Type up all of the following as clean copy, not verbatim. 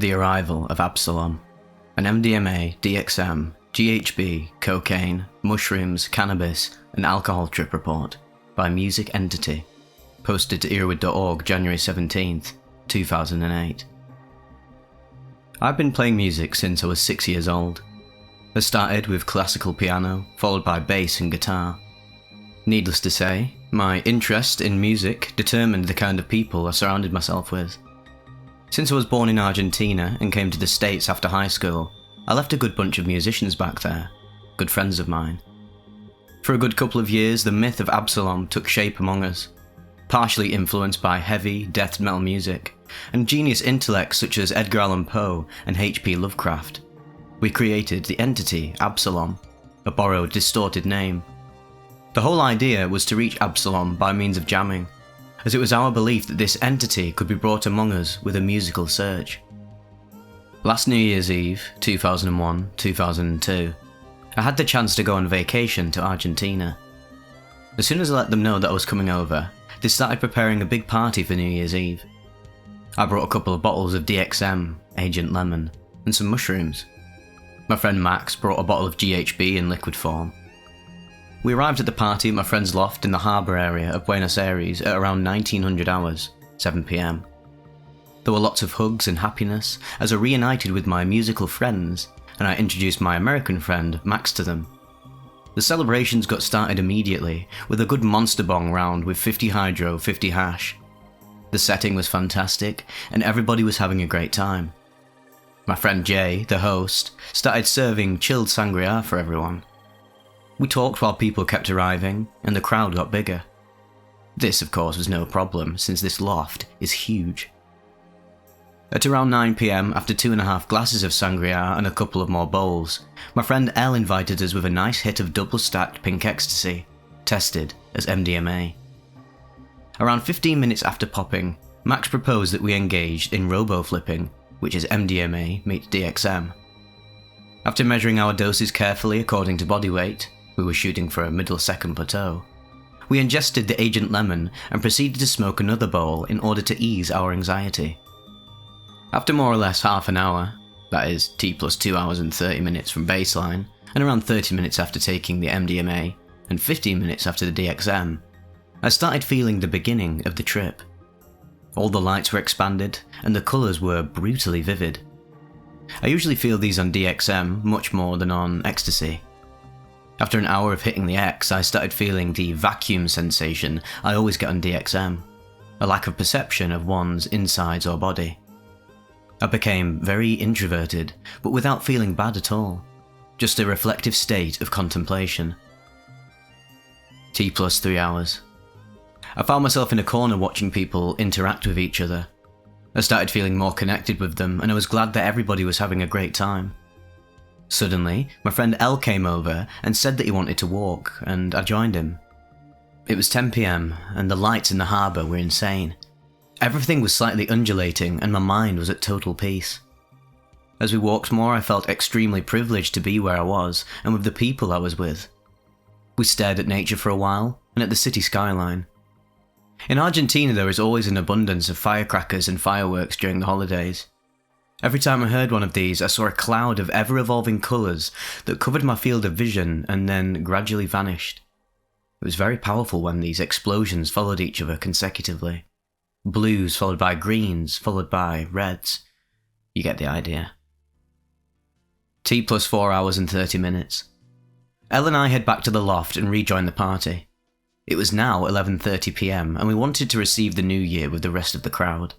the arrival of Absolom, an MDMA, DXM, GHB, cocaine, mushrooms, cannabis, and alcohol trip report by Music Entity, posted to earwid.org January 17th, 2008. I've been playing music since I was 6 years old. I started with classical piano, followed by bass and guitar. Needless to say, my interest in music determined the kind of people I surrounded myself with. Since I was born in Argentina and came to the States after high school, I left a good bunch of musicians back there, good friends of mine. For a good couple of years, the myth of Absolom took shape among us, partially influenced by heavy, death metal music, and genius intellects such as Edgar Allan Poe and H.P. Lovecraft. We created the entity Absolom, a borrowed, distorted name. The whole idea was to reach Absolom by means of jamming, as it was our belief that this entity could be brought among us with a musical search. Last New Year's Eve, 2001-2002, I had the chance to go on vacation to Argentina. As soon as I let them know that I was coming over, they started preparing a big party for New Year's Eve. I brought a couple of bottles of DXM, Agent Lemon, and some mushrooms. My friend Max brought a bottle of GHB in liquid form. We arrived at the party at my friend's loft in the harbour area of Buenos Aires at around 1900 hours, 7 PM. There were lots of hugs and happiness as I reunited with my musical friends, and I introduced my American friend Max to them. The celebrations got started immediately with a good monster bong round with 50 hydro, 50 hash. The setting was fantastic and everybody was having a great time. My friend Jay, the host, started serving chilled sangria for everyone. We talked while people kept arriving, and the crowd got bigger. This, of course, was no problem, since this loft is huge. At around 9 PM, after 2.5 glasses of sangria and a couple of more bowls, my friend Elle invited us with a nice hit of double-stacked pink ecstasy, tested as MDMA. Around 15 minutes after popping, Max proposed that we engaged in robo-flipping, which is MDMA meets DXM. After measuring our doses carefully according to body weight, we were shooting for a middle second plateau, we ingested the Agent Lemon and proceeded to smoke another bowl in order to ease our anxiety. After more or less half an hour, that is T plus 2 hours and 30 minutes from baseline, and around 30 minutes after taking the MDMA, and 15 minutes after the DXM, I started feeling the beginning of the trip. All the lights were expanded, and the colours were brutally vivid. I usually feel these on DXM much more than on ecstasy. After an hour of hitting the X, I started feeling the vacuum sensation I always get on DXM, a lack of perception of one's insides or body. I became very introverted, but without feeling bad at all, just a reflective state of contemplation. T plus 3 hours. I found myself in a corner watching people interact with each other. I started feeling more connected with them, and I was glad that everybody was having a great time. Suddenly, my friend Elle came over and said that he wanted to walk, and I joined him. It was 10 PM, and the lights in the harbour were insane. Everything was slightly undulating, and my mind was at total peace. As we walked more, I felt extremely privileged to be where I was, and with the people I was with. We stared at nature for a while, and at the city skyline. In Argentina, there is always an abundance of firecrackers and fireworks during the holidays. Every time I heard one of these, I saw a cloud of ever-evolving colours that covered my field of vision and then gradually vanished. It was very powerful when these explosions followed each other consecutively. Blues followed by greens, followed by reds. You get the idea. T plus 4 hours and 30 minutes. Elle and I head back to the loft and rejoin the party. It was now 11:30 PM, and we wanted to receive the new year with the rest of the crowd.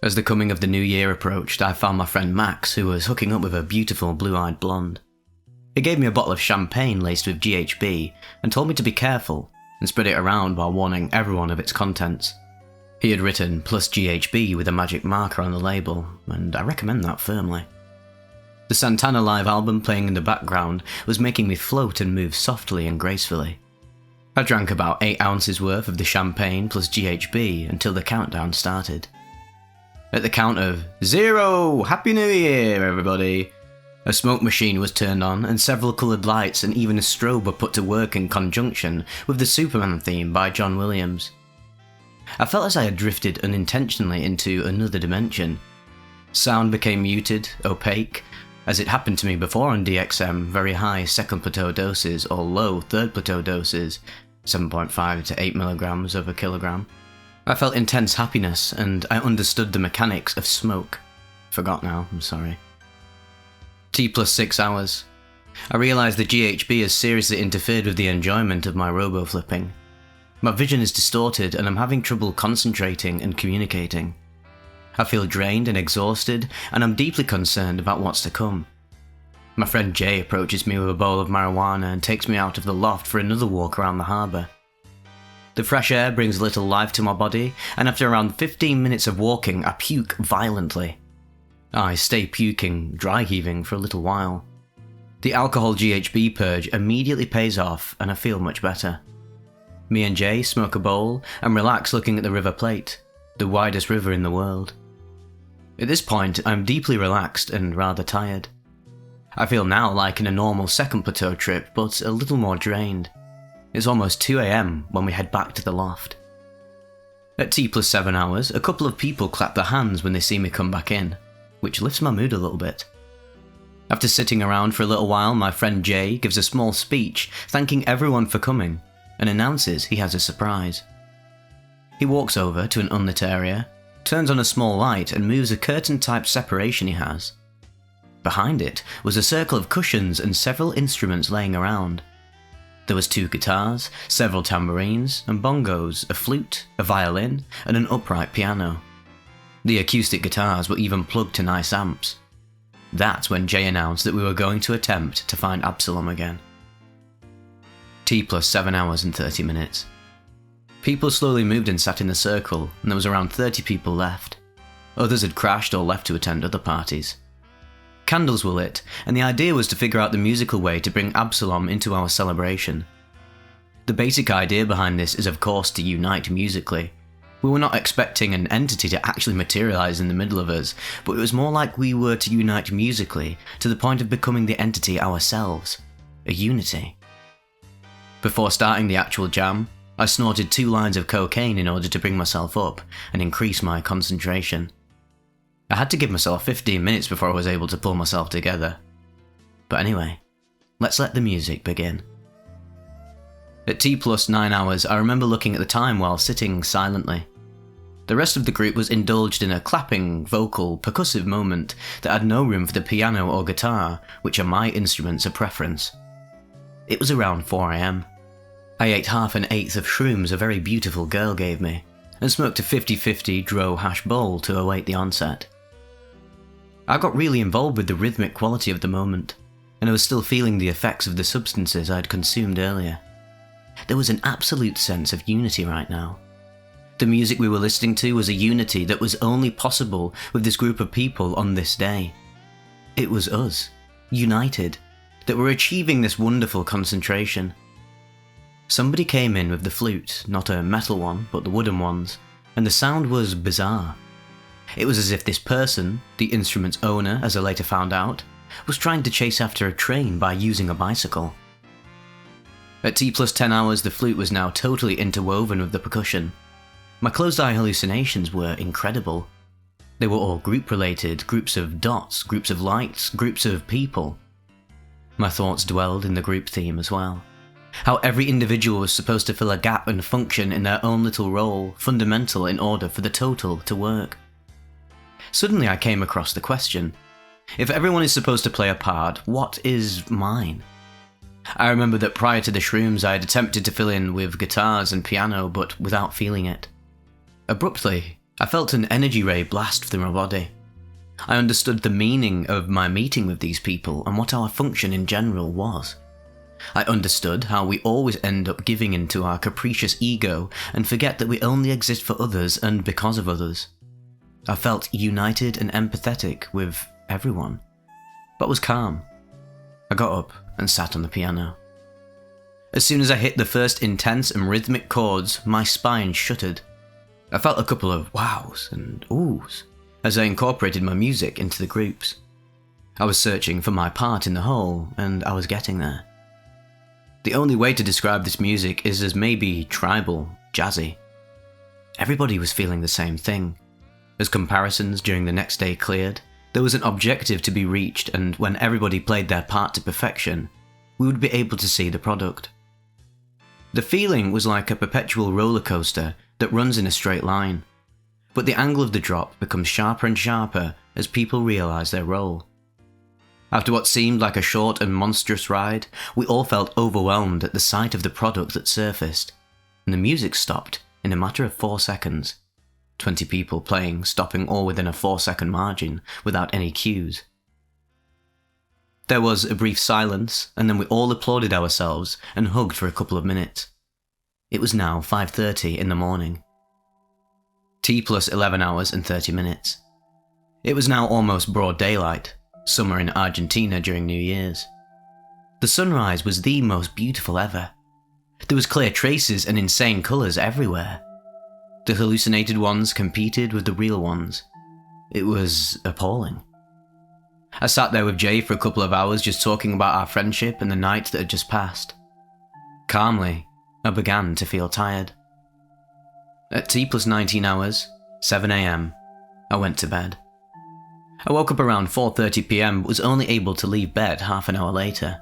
As the coming of the new year approached, I found my friend Max, who was hooking up with a beautiful blue-eyed blonde. He gave me a bottle of champagne laced with GHB and told me to be careful, and spread it around while warning everyone of its contents. He had written plus GHB with a magic marker on the label, and I recommend that firmly. The Santana live album playing in the background was making me float and move softly and gracefully. I drank about 8 ounces worth of the champagne plus GHB until the countdown started. At the count of 0, Happy New Year, everybody, a smoke machine was turned on and several coloured lights and even a strobe were put to work in conjunction with the Superman theme by John Williams. I felt as I had drifted unintentionally into another dimension. Sound became muted, opaque, as it happened to me before on DXM, very high second plateau doses or low third plateau doses, 7.5 to 8 milligrams over kilogram. I felt intense happiness, and I understood the mechanics of smoke. Forgot now, I'm sorry. T plus 6 hours. I realised the GHB has seriously interfered with the enjoyment of my robo-flipping. My vision is distorted and I'm having trouble concentrating and communicating. I feel drained and exhausted, and I'm deeply concerned about what's to come. My friend Jay approaches me with a bowl of marijuana and takes me out of the loft for another walk around the harbour. The fresh air brings a little life to my body, and after around 15 minutes of walking, I puke violently. I stay puking, dry heaving for a little while. The alcohol GHB purge immediately pays off, and I feel much better. Me and Jay smoke a bowl and relax looking at the River Plate, the widest river in the world. At this point, I'm deeply relaxed and rather tired. I feel now like in a normal second plateau trip, but a little more drained. It's almost 2 AM when we head back to the loft. At T plus 7 hours, a couple of people clap their hands when they see me come back in, which lifts my mood a little bit. After sitting around for a little while, my friend Jay gives a small speech thanking everyone for coming and announces he has a surprise. He walks over to an unlit area, turns on a small light and moves a curtain-type separation he has. Behind it was a circle of cushions and several instruments laying around. There was 2 guitars, several tambourines and bongos, a flute, a violin and an upright piano. The acoustic guitars were even plugged to nice amps. That's when Jay announced that we were going to attempt to find Absolom again. T plus 7 hours and 30 minutes. People slowly moved and sat in a circle, and there was around 30 people left. Others had crashed or left to attend other parties. Candles were lit, and the idea was to figure out the musical way to bring Absolom into our celebration. The basic idea behind this is of course to unite musically. We were not expecting an entity to actually materialise in the middle of us, but it was more like we were to unite musically to the point of becoming the entity ourselves, a unity. Before starting the actual jam, I snorted 2 lines of cocaine in order to bring myself up and increase my concentration. I had to give myself 15 minutes before I was able to pull myself together. But anyway, let's let the music begin. At T plus 9 hours, I remember looking at the time while sitting silently. The rest of the group was indulged in a clapping, vocal, percussive moment that had no room for the piano or guitar, which are my instruments of preference. It was around 4 AM. I ate half an eighth of shrooms a very beautiful girl gave me, and smoked a 50-50 dro hash bowl to await the onset. I got really involved with the rhythmic quality of the moment, and I was still feeling the effects of the substances I had consumed earlier. There was an absolute sense of unity right now. The music we were listening to was a unity that was only possible with this group of people on this day. It was us, united, that were achieving this wonderful concentration. Somebody came in with the flute, not a metal one, but the wooden ones, and the sound was bizarre. It was as if this person, the instrument's owner as I later found out, was trying to chase after a train by using a bicycle. At T plus 10 hours, the flute was now totally interwoven with the percussion. My closed-eye hallucinations were incredible. They were all group-related, groups of dots, groups of lights, groups of people. My thoughts dwelled in the group theme as well. How every individual was supposed to fill a gap and function in their own little role, fundamental in order for the total to work. Suddenly I came across the question, if everyone is supposed to play a part, what is mine? I remember that prior to the shrooms I had attempted to fill in with guitars and piano, but without feeling it. Abruptly, I felt an energy ray blast through my body. I understood the meaning of my meeting with these people and what our function in general was. I understood how we always end up giving into our capricious ego and forget that we only exist for others and because of others. I felt united and empathetic with everyone, but was calm. I got up and sat on the piano. As soon as I hit the first intense and rhythmic chords, my spine shuddered. I felt a couple of wows and oohs as I incorporated my music into the groups. I was searching for my part in the whole, and I was getting there. The only way to describe this music is as maybe tribal, jazzy. Everybody was feeling the same thing. As comparisons during the next day cleared, there was an objective to be reached, and when everybody played their part to perfection, we would be able to see the product. The feeling was like a perpetual roller coaster that runs in a straight line, but the angle of the drop becomes sharper and sharper as people realise their role. After what seemed like a short and monstrous ride, we all felt overwhelmed at the sight of the product that surfaced, and the music stopped in a matter of 4 seconds. 20 people playing, stopping all within a 4-second margin, without any cues. There was a brief silence, and then we all applauded ourselves and hugged for a couple of minutes. It was now 5:30 in the morning. T plus 11 hours and 30 minutes. It was now almost broad daylight, summer in Argentina during New Year's. The sunrise was the most beautiful ever. There was clear traces and insane colours everywhere. The hallucinated ones competed with the real ones. It was appalling. I sat there with Jay for a couple of hours just talking about our friendship and the night that had just passed. Calmly, I began to feel tired. At T plus 19 hours, 7 AM, I went to bed. I woke up around 4:30 PM but was only able to leave bed half an hour later.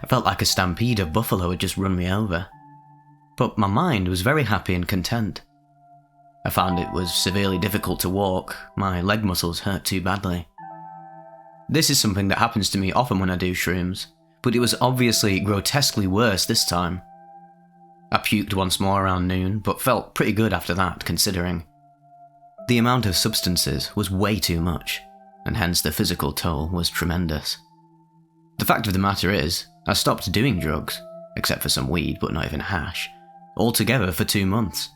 I felt like a stampede of buffalo had just run me over. But my mind was very happy and content. I found it was severely difficult to walk, my leg muscles hurt too badly. This is something that happens to me often when I do shrooms, but it was obviously grotesquely worse this time. I puked once more around noon, but felt pretty good after that, considering. The amount of substances was way too much, and hence the physical toll was tremendous. The fact of the matter is, I stopped doing drugs, except for some weed but not even hash, altogether for 2 months.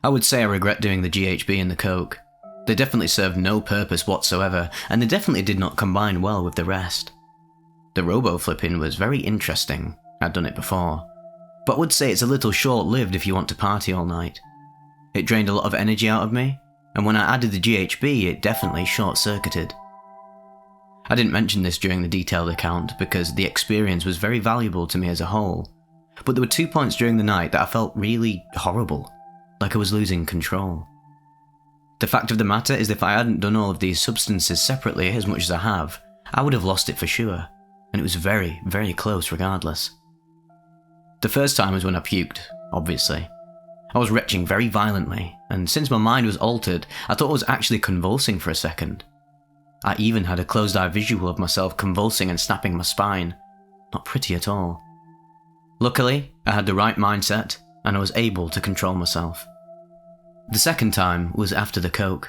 I would say I regret doing the GHB and the coke. They definitely served no purpose whatsoever, and they definitely did not combine well with the rest. The robo-flipping was very interesting, I'd done it before, but I would say it's a little short-lived if you want to party all night. It drained a lot of energy out of me, and when I added the GHB it definitely short-circuited. I didn't mention this during the detailed account because the experience was very valuable to me as a whole, but there were 2 points during the night that I felt really horrible, like I was losing control. The fact of the matter is if I hadn't done all of these substances separately as much as I have, I would have lost it for sure, and it was very, very close regardless. The first time was when I puked, obviously. I was retching very violently, and since my mind was altered, I thought I was actually convulsing for a second. I even had a closed-eye visual of myself convulsing and snapping my spine. Not pretty at all. Luckily, I had the right mindset, and I was able to control myself. The second time was after the coke.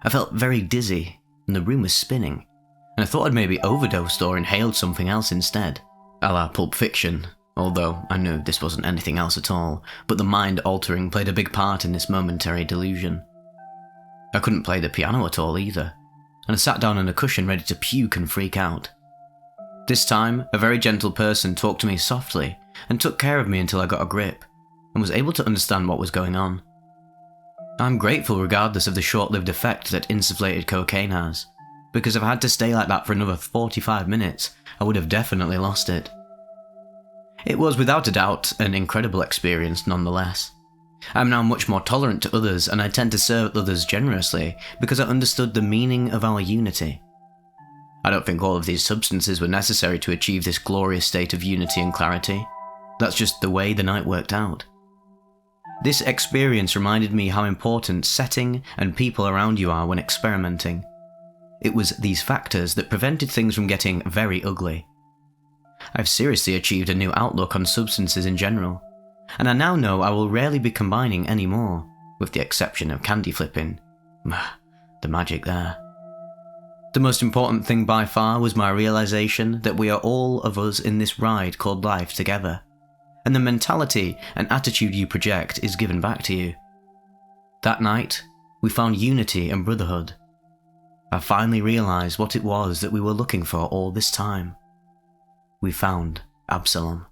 I felt very dizzy, and the room was spinning, and I thought I'd maybe overdosed or inhaled something else instead, a la Pulp Fiction, although I knew this wasn't anything else at all, but the mind altering played a big part in this momentary delusion. I couldn't play the piano at all either, and I sat down on a cushion ready to puke and freak out. This time, a very gentle person talked to me softly and took care of me until I got a grip, and was able to understand what was going on. I'm grateful regardless of the short-lived effect that insufflated cocaine has, because if I had to stay like that for another 45 minutes, I would have definitely lost it. It was without a doubt an incredible experience nonetheless. I'm now much more tolerant to others, and I tend to serve others generously because I understood the meaning of our unity. I don't think all of these substances were necessary to achieve this glorious state of unity and clarity. That's just the way the night worked out. This experience reminded me how important setting and people around you are when experimenting. It was these factors that prevented things from getting very ugly. I've seriously achieved a new outlook on substances in general, and I now know I will rarely be combining any more, with the exception of candy flipping. The magic there. The most important thing by far was my realization that we are all of us in this ride called life together, and the mentality and attitude you project is given back to you. That night, we found unity and brotherhood. I finally realized what it was that we were looking for all this time. We found Absolom.